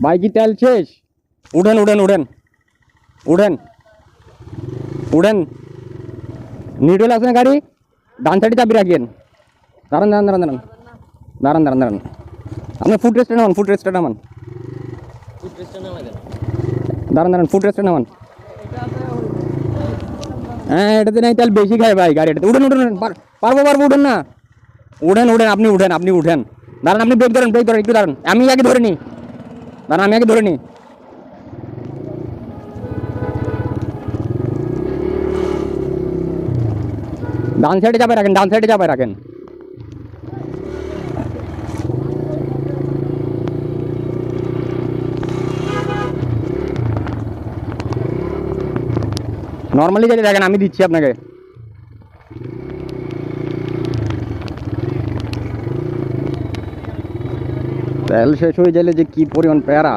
ভাই কি তেল শেষ? উঠেন উঠেন উঠেন উঠেন উঠেন। নিউট্রাল আছে না গাড়ি? ডান সাইডে চাবি রাখেন। দাঁড়ান দাঁড়ান দাঁড়ান দাঁড়ান দাঁড়ান দাঁড়ান দাঁড়ান আপনি ফুট রেস্টে নামান, ফুট রেস্টে নামান, দাঁড়ান দাঁড়ান ফুট রেস্টে নামান। হ্যাঁ এটাতে নেই তেল বেশি খায় ভাই গাড়ি এটাতে। উঠেন উঠেন পারবো পারবো উঠেন না, উঠেন উঠেন আপনি উঠেন, আপনি উঠেন। দাঁড়ান আপনি ব্রেক ধরেন, ব্রেক ধরেন, একটু দাঁড়ান, আমি আগে ধরে নিই, দাঁড়ান আমি আগে ধরে নিই। ডান সাইডে চাপায় রাখেন, ডান সাইডে চাপায় রাখেন। নর্মালি যদি দেখেন আমি দিচ্ছি আপনাকে। তেল শেষ হয়ে গেলে যে কি পরিমাণ প্যারা।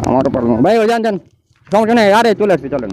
আমারও পারবো ভাই, ও যান যান, সমস্যা নেই, আরে চলে আসবে, চলেন।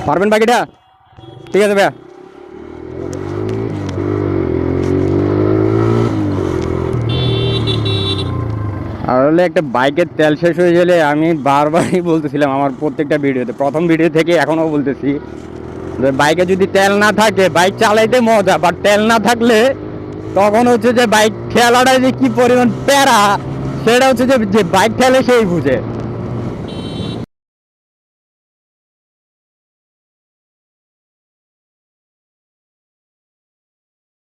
পারবেন বাকিটা? ঠিক আছে ভাইয়া। আসলে একটা বাইকের তেল শেষ হয়ে গেলে আমি বারবারই বলতেছিলাম আমার প্রত্যেকটা ভিডিওতে, প্রথম ভিডিও থেকে এখনও বলতেছি যে বাইকে যদি তেল না থাকে বাইক চালাইতে মজা, বাট তেল না থাকলে তখন হচ্ছে যে বাইক ঠেলাটা যে কি পরিমাণ প্যারা সেটা হচ্ছে যে বাইক ঠেলে সেই বুঝে।